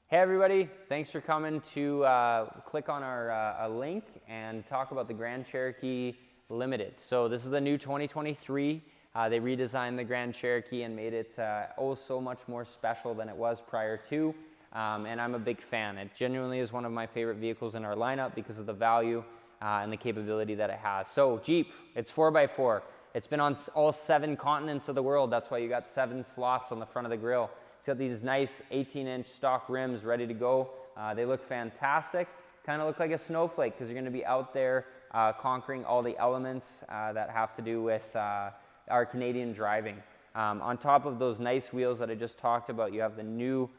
Hey everybody, thanks for coming to click on our link and talk about the Grand Cherokee Limited. So this is the new 2023. They redesigned the Grand Cherokee and made it oh so much more special than it was prior to, and I'm a big fan. It genuinely is one of my favorite vehicles in our lineup because of the value and the capability that it has. So Jeep, it's 4x4. It's been on all 7 continents of the world. That's why you got 7 slots on the front of the grille. It's got these nice 18-inch stock rims ready to go. They look fantastic. Kind of look like a snowflake because you're going to be out there conquering all the elements that have to do with our Canadian driving. On top of those nice wheels that I just talked about, you have the new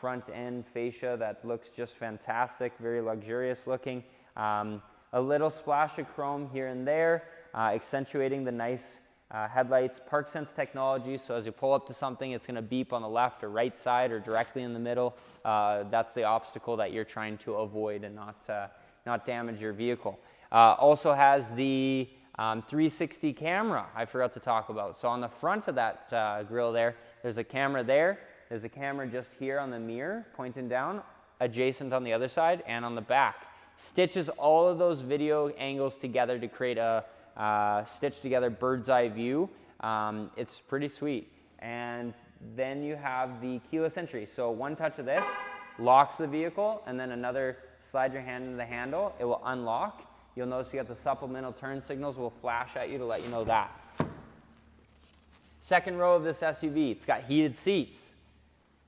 front end fascia that looks just fantastic, very luxurious looking. A little splash of chrome here and there, accentuating the nice headlights. Park sense technology, so as you pull up to something, it's going to beep on the left or right side or directly in the middle. That's the obstacle that you're trying to avoid and not damage your vehicle. Also has the 360 camera I forgot to talk about. So on the front of that grille there's a camera there. There's a camera just here on the mirror pointing down, adjacent on the other side, and on the back. Stitches all of those video angles together to create a stitched together bird's eye view. It's pretty sweet. And then you have the keyless entry. So one touch of this locks the vehicle, and then another slide your hand into the handle, it will unlock. You'll notice you got the supplemental turn signals will flash at you to let you know that. Second row of this SUV, it's got heated seats.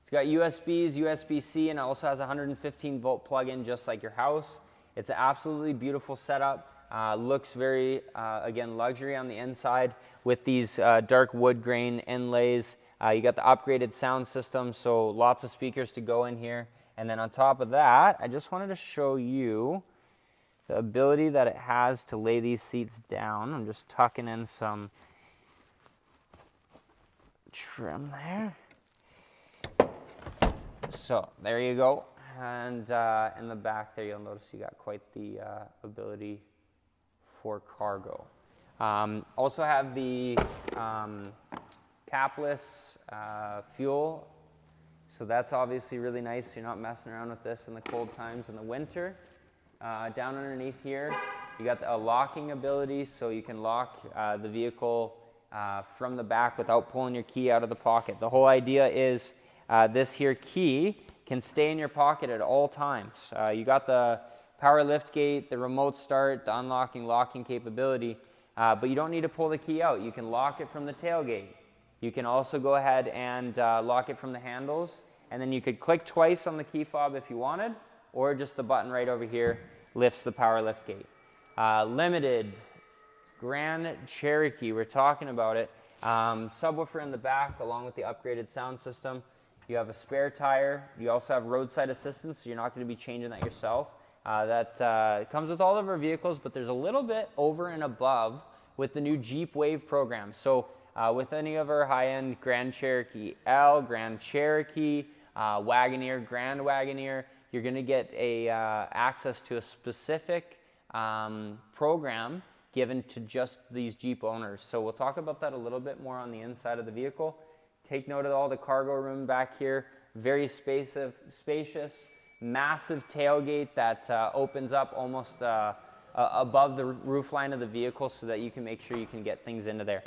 It's got USBs, USB-C, and it also has a 115 volt plug-in just like your house. It's an absolutely beautiful setup. Looks very, again, luxury on the inside with these dark wood grain inlays. You got the upgraded sound system, so lots of speakers to go in here. And then on top of that, I just wanted to show you the ability that it has to lay these seats down. I'm just tucking in some trim there. So there you go. And in the back there, you'll notice you got quite the ability for cargo. Also have the capless fuel, so that's obviously really nice. You're not messing around with this in the cold times in the winter. Down underneath here, you got a locking ability, so you can lock the vehicle from the back without pulling your key out of the pocket. The whole idea is this here key can stay in your pocket at all times. You got the power lift gate, the remote start, the unlocking, locking capability, but you don't need to pull the key out. You can lock it from the tailgate. You can also go ahead and lock it from the handles, and then you could click twice on the key fob if you wanted, or just the button right over here lifts the power lift gate. Limited Grand Cherokee, we're talking about it. Subwoofer in the back along with the upgraded sound system. You have a spare tire. You also have roadside assistance, so you're not going to be changing that yourself. That comes with all of our vehicles, but there's a little bit over and above with the new Jeep Wave program. So with any of our high-end Grand Cherokee L, Grand Cherokee, Wagoneer, Grand Wagoneer, you're going to get access to a specific program given to just these Jeep owners. So we'll talk about that a little bit more on the inside of the vehicle. Take note of all the cargo room back here. Very spacious, massive tailgate that opens up almost above the roof line of the vehicle so that you can make sure you can get things into there.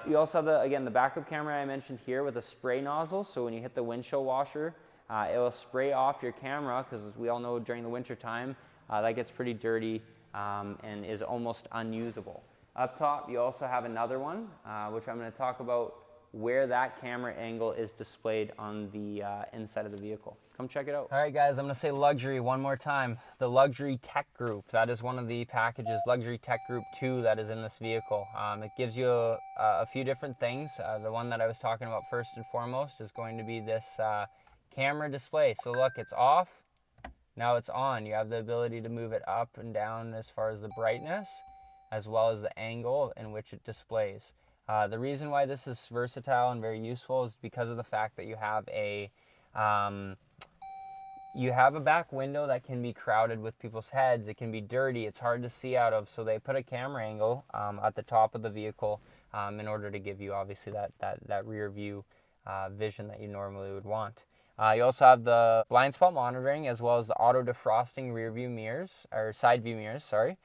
You also have, the backup camera I mentioned here with a spray nozzle. So when you hit the windshield washer, it will spray off your camera because as we all know during the winter time, that gets pretty dirty and is almost unusable. Up top, you also have another one, which I'm going to talk about where that camera angle is displayed on the inside of the vehicle. Come check it out. All right, guys, I'm going to say luxury one more time. The Luxury Tech Group, that is one of the packages, Luxury Tech Group 2, that is in this vehicle. It gives you a few different things. The one that I was talking about first and foremost is going to be this camera display. So look, it's off. Now it's on. You have the ability to move it up and down as far as the brightness, as well as the angle in which it displays. The reason why this is versatile and very useful is because of the fact that you have a back window that can be crowded with people's heads. It can be dirty. It's hard to see out of. So they put a camera angle at the top of the vehicle in order to give you obviously that rear view vision that you normally would want. You also have the blind spot monitoring as well as the auto defrosting rear view mirrors, or side view mirrors, sorry.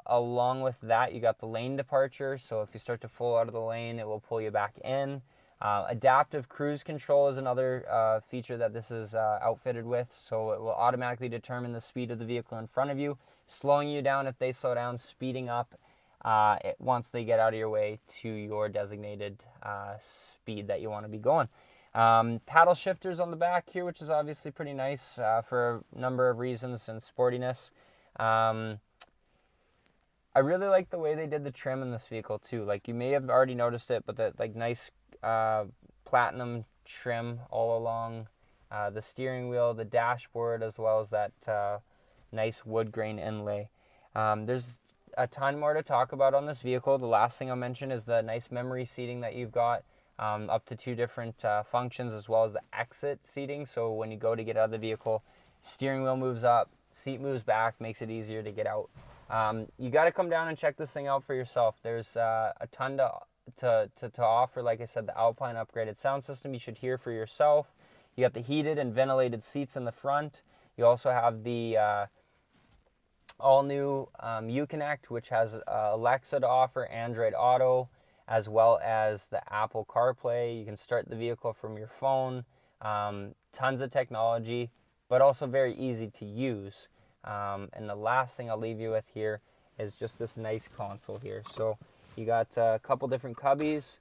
Along with that, you got the lane departure, so if you start to pull out of the lane, it will pull you back in. Adaptive cruise control is another feature that this is outfitted with, so it will automatically determine the speed of the vehicle in front of you, slowing you down if they slow down, speeding up once they get out of your way to your designated speed that you want to be going. Paddle shifters on the back here, which is obviously pretty nice for a number of reasons and sportiness. I really like the way they did the trim in this vehicle too. Like, you may have already noticed it, but that like nice platinum trim all along the steering wheel, the dashboard, as well as that nice wood grain inlay. There's a ton more to talk about on this vehicle. The last thing I'll mention is the nice memory seating that you've got, up to 2 different functions, as well as the exit seating. So when you go to get out of the vehicle, steering wheel moves up, seat moves back, makes it easier to get out. You got to come down and check this thing out for yourself. There's a ton to offer. Like I said, the Alpine upgraded sound system you should hear for yourself. You got the heated and ventilated seats in the front. You also have the all-new Uconnect, which has Alexa to offer, Android Auto, as well as the Apple CarPlay. You can start the vehicle from your phone. Tons of technology, but also very easy to use. And the last thing I'll leave you with here is just this nice console here. So you got a couple different cubbies.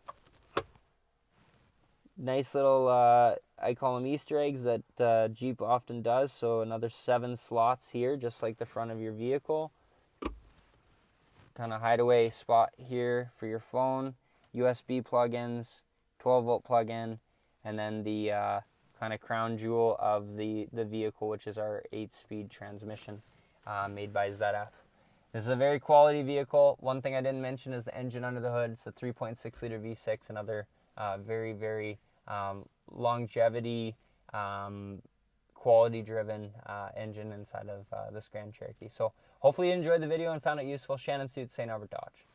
Nice little, I call them Easter eggs that Jeep often does. So another 7 slots here, just like the front of your vehicle. Kind of hideaway spot here for your phone. USB plug-ins, 12-volt plug-in, and then the kind of crown jewel of the vehicle, which is our 8-speed transmission made by ZF. This is a very quality vehicle. One thing I didn't mention is the engine under the hood. It's a 3.6 liter V6, another very, very longevity, quality driven engine inside of this Grand Cherokee. So hopefully you enjoyed the video and found it useful. Shannon Suits, St. Albert Dodge.